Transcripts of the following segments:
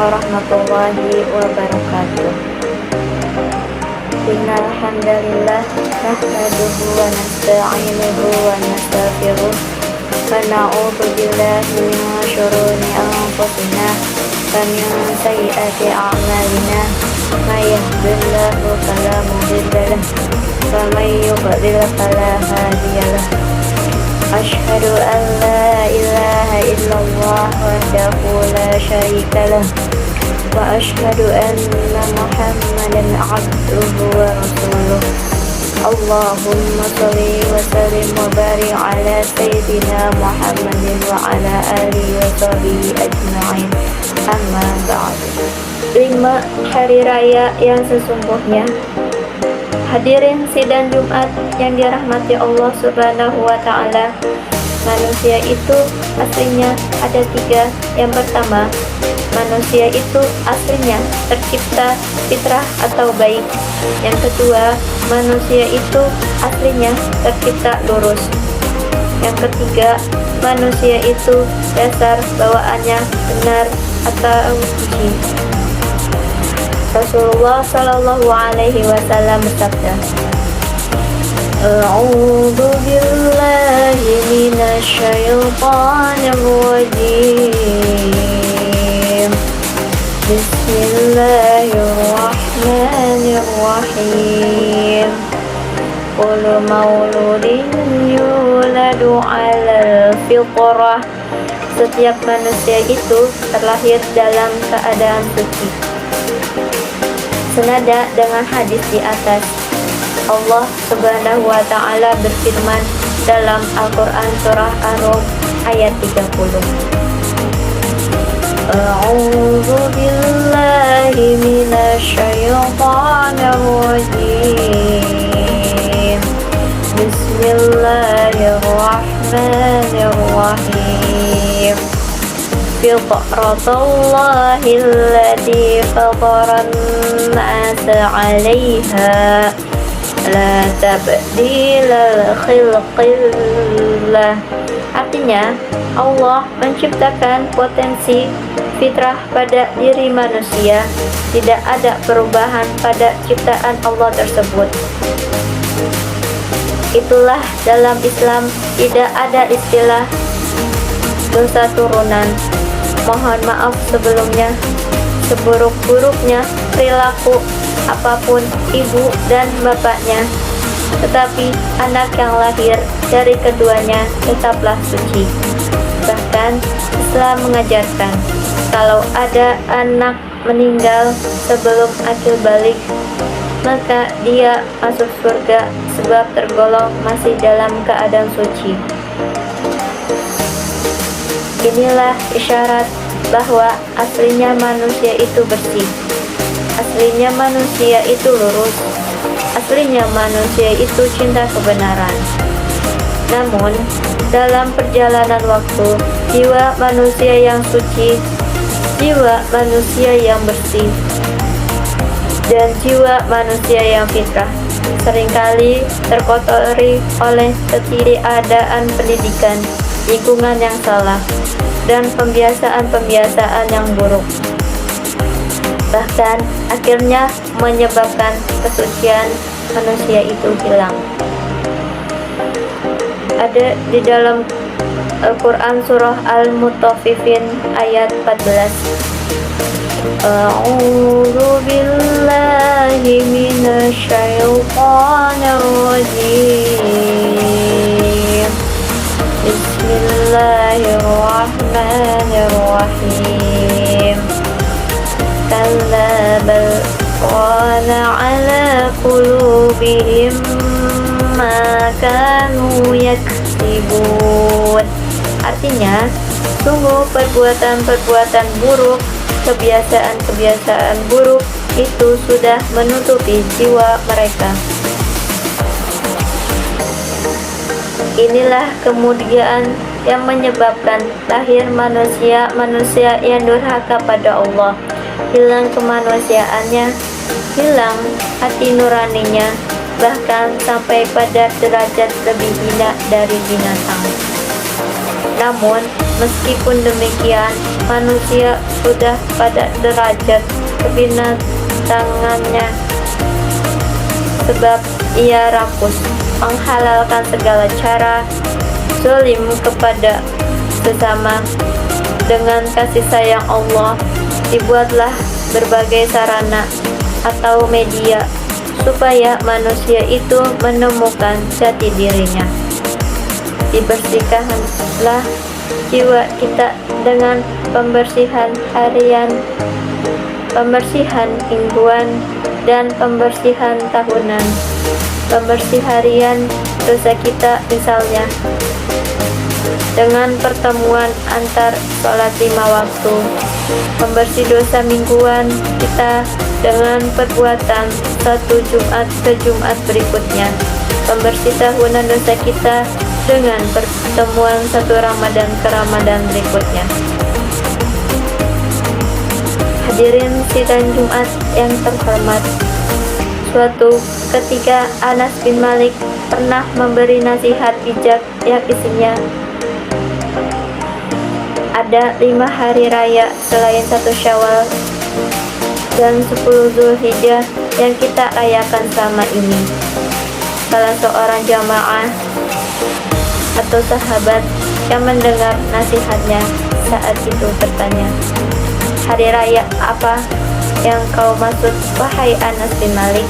warahmatullahi wabarakatuh. Innal hamdalillah nahmaduhu wa nasta'inuhu wa nastaghfiruh wa na'udzu billahi min syururi anfusina wa min sayyiati a'malina may yahdihillahu fala mudilla lahu wa may yudlil fala hadiya lahu. Asyhadu an la ilaha illallah wahdahu la syarika lah wa asyhadu anna Muhammadan abduhu wa rasuluh. Allahumma shalli wa sallim wa barik ala sayyidina Muhammadin wa ala alihi wa sahbihi ajma'in. Amma ba'd. 5 hari raya yang sesungguhnya. Hadirin sidang Jumat yang dirahmati Allah Subhanahu wa Ta'ala, manusia itu aslinya ada 3. Yang pertama, manusia itu aslinya tercipta fitrah atau baik. Yang kedua, manusia itu aslinya tercipta lurus. Yang ketiga, manusia itu dasar bawaannya benar atau suci. Rasulullah Shallallahu Alaihi Wasallam bersabda, A'udzu billahi minasy syaithanir rajim. Bismillahirrahmanirrahim. Kullu mauludin yuladu 'alal fitrah. Setiap manusia itu terlahir dalam keadaan suci. Senada dengan hadis di atas, Allah Subhanahu wa Ta'ala berfirman dalam Al-Quran surah Ar-Rum ayat 30. A'udzu billahi minasy syaithanir rajim. Bismillahirrahmanirrahim. Fitratallahi allati fataran nasa 'alaiha la tabdila li khalqillah. Artinya, Allah menciptakan potensi fitrah pada diri manusia. Tidak ada perubahan pada ciptaan Allah tersebut. Itulah dalam Islam tidak ada istilah dosa turunan. Mohon maaf sebelumnya, seburuk-buruknya perilaku apapun ibu dan bapaknya, tetapi anak yang lahir dari keduanya tetaplah suci. Bahkan Islam mengajarkan kalau ada anak meninggal sebelum akil balik, maka dia masuk surga sebab tergolong masih dalam keadaan suci. Inilah isyarat bahwa aslinya manusia itu bersih, aslinya manusia itu lurus, aslinya manusia itu cinta kebenaran. Namun, dalam perjalanan waktu, jiwa manusia yang suci, jiwa manusia yang bersih, dan jiwa manusia yang fitrah seringkali terkotori oleh ketiadaan pendidikan, lingkungan yang salah, dan pembiasaan-pembiasaan yang buruk. Bahkan akhirnya menyebabkan kesucian manusia itu hilang. Ada di dalam Al-Quran surah Al-Mutaffifin ayat 14. A'udzu billahi minasy syaithanir rajim. Bismillahirrahmanirrahim. Kalla bal qala ala qulubihim ma kanu yaksibun. Artinya, sungguh perbuatan-perbuatan buruk, kebiasaan-kebiasaan buruk itu sudah menutupi jiwa mereka. Inilah kemudian yang menyebabkan lahir manusia yang durhaka pada Allah, hilang kemanusiaannya, hilang hati nuraninya, bahkan sampai pada derajat lebih hina dari binatang. Namun, Meskipun demikian, manusia sudah pada derajat kebinatangannya, sebab ia rakus menghalalkan segala cara zalim kepada sesama. Dengan kasih sayang Allah, dibuatlah berbagai sarana atau media supaya manusia itu menemukan jati dirinya. Dibersihkanlah jiwa kita dengan pembersihan harian, pembersihan mingguan, dan pembersihan tahunan. Pembersih harian dosa kita misalnya dengan pertemuan antar sholat 5 waktu. Pembersih dosa mingguan kita dengan perbuatan satu Jumat ke Jumat berikutnya. Pembersih tahunan dosa kita dengan pertemuan satu Ramadan ke Ramadan berikutnya. Hadirin sidang Jumat yang terhormat, suatu ketika Anas bin Malik pernah memberi nasihat bijak yang isinya ada 5 hari raya selain 1 Syawal dan 10 Zulhijjah yang kita rayakan selama ini. Salah seorang jamaah atau sahabat yang mendengar nasihatnya saat itu bertanya, "Hari raya apa yang kau maksud, wahai Anas bin Malik?"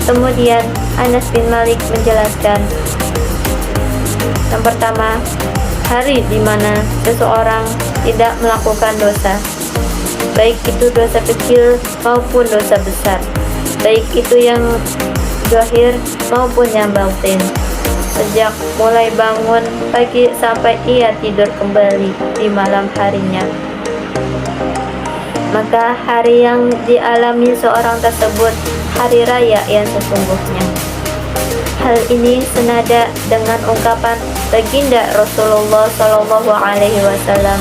Kemudian Anas bin Malik menjelaskan, yang pertama, hari di mana seseorang tidak melakukan dosa, baik itu dosa kecil maupun dosa besar, baik itu yang zahir maupun yang batin, sejak mulai bangun pagi sampai ia tidur kembali di malam harinya. Maka hari yang dialami seorang tersebut hari raya yang sesungguhnya. Hal ini senada dengan ungkapan baginda Rasulullah Shallallahu Alaihi Wasallam,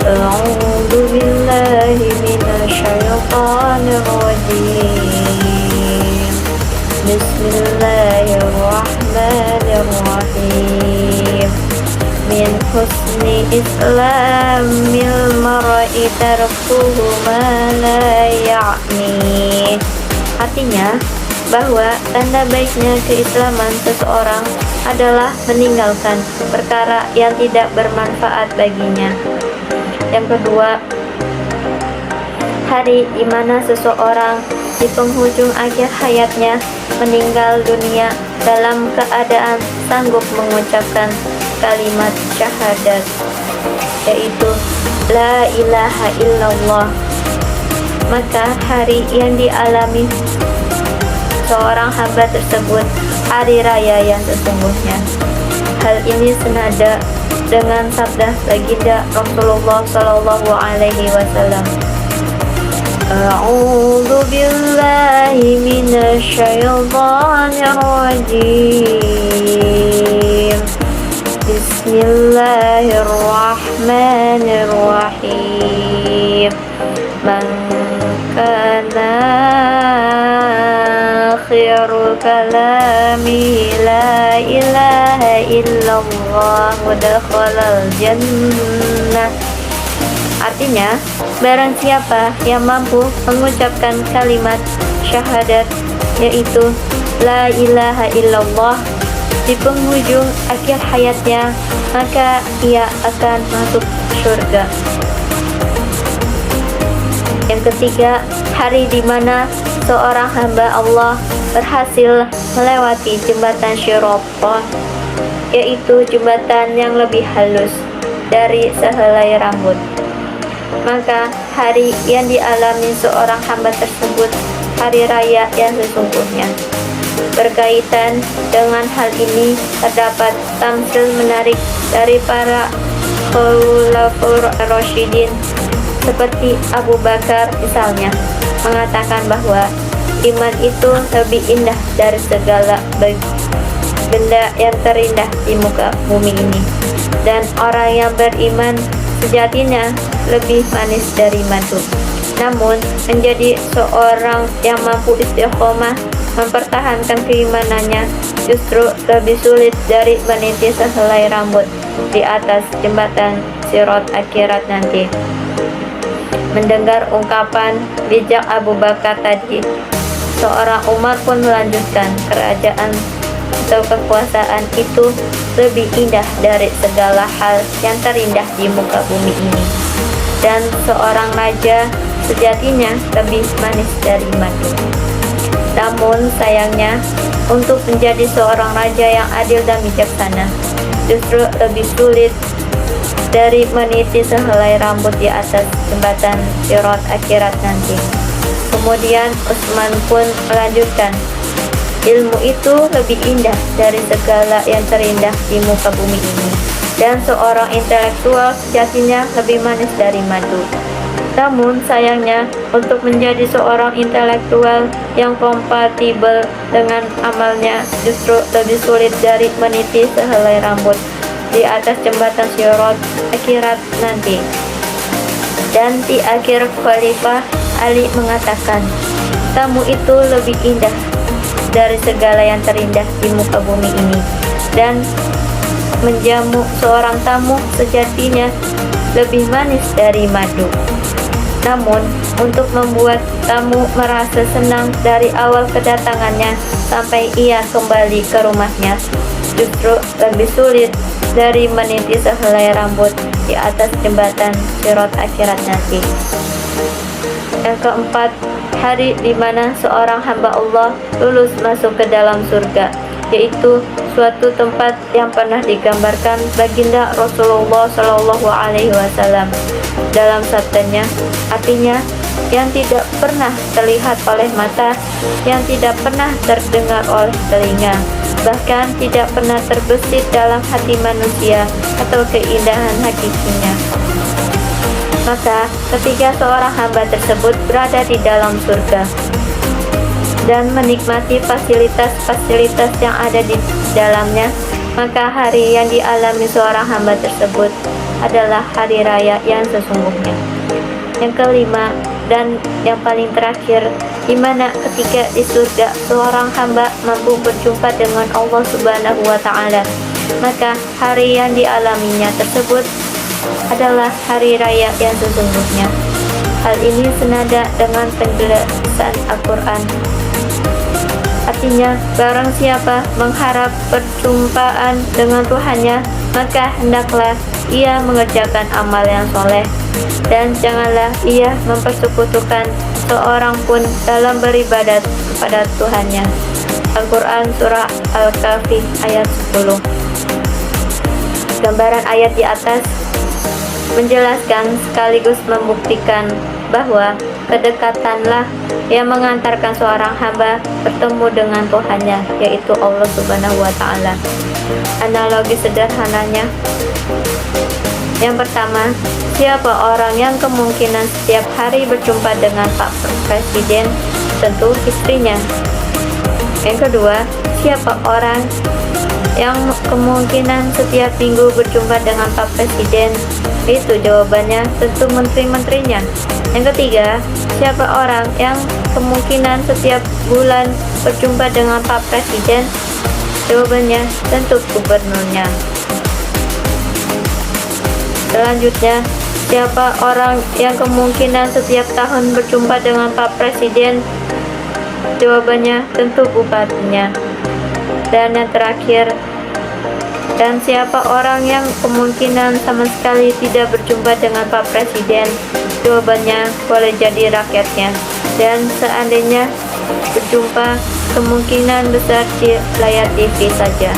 "A'udzu billahi minasyaitonir rajim. Bismillahirrahmanirrahim. Min husni islamil mar'i tarkuhu ma la ya'ni." Artinya bahwa tanda baiknya keislaman seseorang adalah meninggalkan perkara yang tidak bermanfaat baginya. Yang kedua, hari di mana seseorang di penghujung akhir hayatnya meninggal dunia dalam keadaan sanggup mengucapkan kalimat syahadat, yaitu La ilaha illallah. Maka hari yang dialami seorang hamba tersebut hari raya yang sesungguhnya. Hal ini senada dengan sabda baginda Rasulullah Shallallahu Alaihi Wasallam, "A'udzu billahi minasyaitonir rajim. Bismillahirrahmanirrahim. Man kana akhiru kalami la ilaha illallah wa dakhalal jannah." Artinya, barang siapa yang mampu mengucapkan kalimat syahadat, yaitu La ilaha illallah, di penghujung akhir hayatnya, maka ia akan masuk surga. Yang ketiga, hari di mana seorang hamba Allah berhasil melewati jembatan Syirotah, yaitu jembatan yang lebih halus dari sehelai rambut. Maka hari yang dialami seorang hamba tersebut hari raya yang sesungguhnya. Berkaitan dengan hal ini terdapat tamsil menarik dari para Khulafaur Rasyidin seperti Abu Bakar misalnya, mengatakan bahwa iman itu lebih indah dari segala benda yang terindah di muka bumi ini, dan orang yang beriman sejatinya lebih manis dari madu. Namun, menjadi seorang yang mampu istiqomah mempertahankan keimanannya justru lebih sulit dari meniti sehelai rambut di atas jembatan Sirat akhirat nanti. Mendengar ungkapan bijak Abu Bakar tadi, seorang Umar pun melanjutkan, kerajaan atau kekuasaan itu lebih indah dari segala hal yang terindah di muka bumi ini. Dan seorang raja sejatinya lebih manis dari madu. Namun sayangnya, untuk menjadi seorang raja yang adil dan bijaksana, justru lebih sulit dari meniti sehelai rambut di atas jembatan Sirat akhirat nanti. Kemudian Utsman pun melanjutkan, ilmu itu lebih indah dari segala yang terindah di muka bumi ini, dan seorang intelektual sejatinya lebih manis dari madu. Namun sayangnya, untuk menjadi seorang intelektual yang kompatibel dengan amalnya justru lebih sulit dari meniti sehelai rambut di atas jembatan Sirat akhirat nanti. Dan di akhir Khalifah Ali mengatakan, tamu itu lebih indah dari segala yang terindah di muka bumi ini, dan menjamu seorang tamu sejatinya lebih manis dari madu. Namun, untuk membuat tamu merasa senang dari awal kedatangannya sampai ia kembali ke rumahnya, justru lebih sulit dari meniti sehelai rambut di atas jembatan Sirat akhirat nanti. Yang keempat, hari di mana seorang hamba Allah lulus masuk ke dalam surga, yaitu suatu tempat yang pernah digambarkan baginda Rasulullah Shallallahu Alaihi Wasallam dalam sabdanya, artinya yang tidak pernah terlihat oleh mata, yang tidak pernah terdengar oleh telinga, bahkan tidak pernah terbesit dalam hati manusia atau keindahan hakikinya. Maka ketika seorang hamba tersebut berada di dalam surga dan menikmati fasilitas-fasilitas yang ada di dalamnya, maka hari yang dialami seorang hamba tersebut adalah hari raya yang sesungguhnya. Yang kelima dan yang paling terakhir, di mana ketika di surga seorang hamba mampu berjumpa dengan Allah Subhanahu wa Ta'ala, maka hari yang dialaminya tersebut adalah hari raya yang sesungguhnya. Hal ini senada dengan penjelasan Al-Quran. Artinya, barang siapa mengharap perjumpaan dengan Tuhannya, maka hendaklah ia mengerjakan amal yang soleh, dan janganlah ia mempersekutukan seorang pun dalam beribadat kepada Tuhannya. Al-Quran Surah Al-Kahfi ayat 10. Gambaran ayat di atas menjelaskan sekaligus membuktikan bahwa kedekatanlah yang mengantarkan seorang hamba bertemu dengan Tuhannya, yaitu Allah Subhanahu wa Ta'ala. Analogi sederhananya, yang pertama, siapa orang yang kemungkinan setiap hari berjumpa dengan Pak Presiden? Tentu istrinya. Yang kedua, siapa orang yang kemungkinan setiap minggu berjumpa dengan Pak Presiden? Itu jawabannya tentu menteri-menterinya. Yang ketiga, siapa orang yang kemungkinan setiap bulan berjumpa dengan Pak Presiden? Jawabannya tentu gubernurnya. Selanjutnya, siapa orang yang kemungkinan setiap tahun berjumpa dengan Pak Presiden? Jawabannya tentu bupatinya. Dan yang terakhir, dan siapa orang yang kemungkinan sama sekali tidak berjumpa dengan Pak Presiden? Jawabannya boleh jadi rakyatnya. Dan seandainya berjumpa, kemungkinan besar di layar TV saja.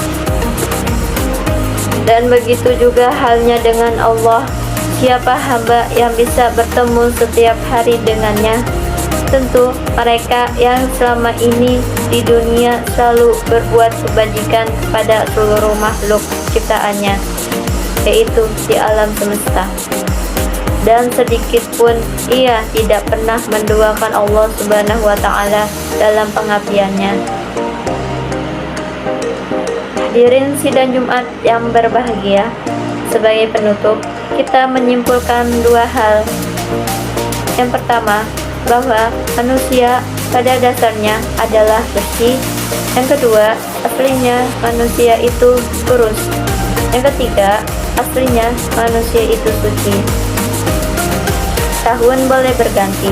Dan begitu juga halnya dengan Allah. Siapa hamba yang bisa bertemu setiap hari dengannya? Tentu mereka yang selama ini di dunia selalu berbuat kebajikan kepada seluruh makhluk ciptaannya, yaitu di alam semesta. Dan sedikit pun ia tidak pernah menduakan Allah Subhanahu wa Ta'ala dalam pengabdiannya. Hadirin sidang Jumat yang berbahagia, sebagai penutup, kita menyimpulkan dua hal. Yang pertama, bahwa manusia pada dasarnya adalah bersih. Yang kedua, aslinya manusia itu kurus. Yang ketiga, aslinya manusia itu suci. Tahun boleh berganti,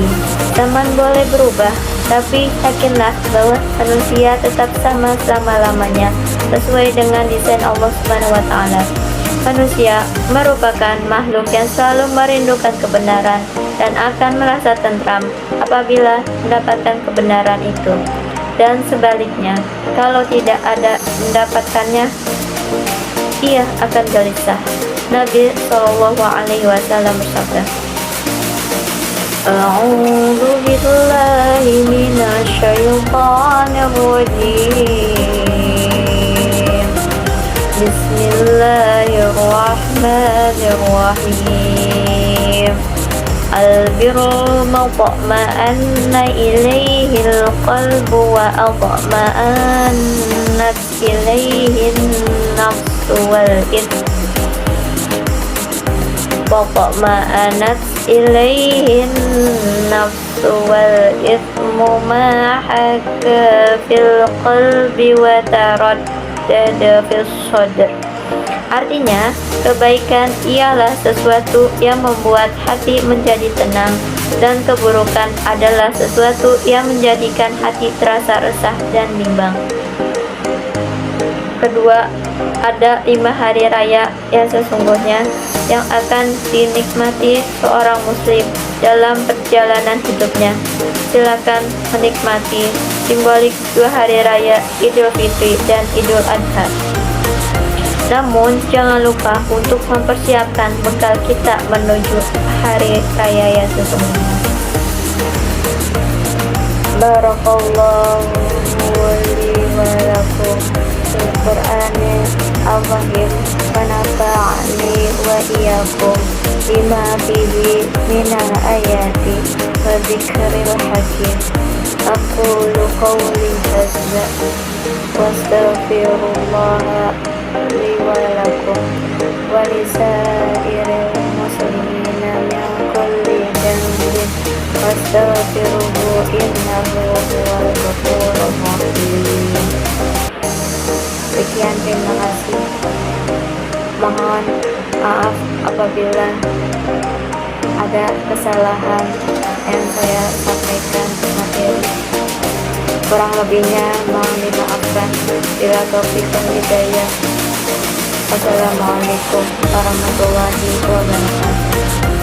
zaman boleh berubah, tapi yakinlah bahwa manusia tetap sama selama-lamanya sesuai dengan desain Allah Subhanahu wa taala. Manusia merupakan makhluk yang selalu merindukan kebenaran dan akan merasa tentram apabila mendapatkan kebenaran itu. Dan sebaliknya, kalau tidak ada mendapatkannya, ia akan gelisah. Nabi Shallallahu Alaihi Wasallam bersabda, A'udzu billahi minasyaitonir rajim. Bismillahirrahmanirrahim. Al-birru matma'anna ilaihil qalbu wa atma'annat ilaihin nafsu wal ithmu وطمأنت إليه النفس والإثم ما حك في القلب وتردد في الصدر. Artinya, kebaikan ialah sesuatu yang membuat hati menjadi tenang, dan keburukan adalah sesuatu yang menjadikan hati terasa resah dan bimbang. Kedua, ada 5 hari raya yang sesungguhnya yang akan dinikmati seorang muslim dalam perjalanan hidupnya. Silakan menikmati simbolik 2 hari raya Idul Fitri dan Idul Adha. Namun jangan lupa untuk mempersiapkan bekal kita menuju hari raya yang sesungguhnya. Barakallahu li wa lakum fil Qur'anil azim wa nafa'ani wa iyyakum bima fihi minal ayati wa dzikril hakim. Aqulu qawli hadza wa astaghfirullah li wa lakum wa lisairil muslimina min kulli dhanbin wastaghfiruhu innahu huwal ghafurur rahim. Sekian, terima kasih. Mohon maaf apabila ada kesalahan yang saya sampaikan materi. Kurang lebihnya mohon dimaafkan. Bila taufiq wal hidayah. Wassalamualaikum warahmatullahi wabarakatuh.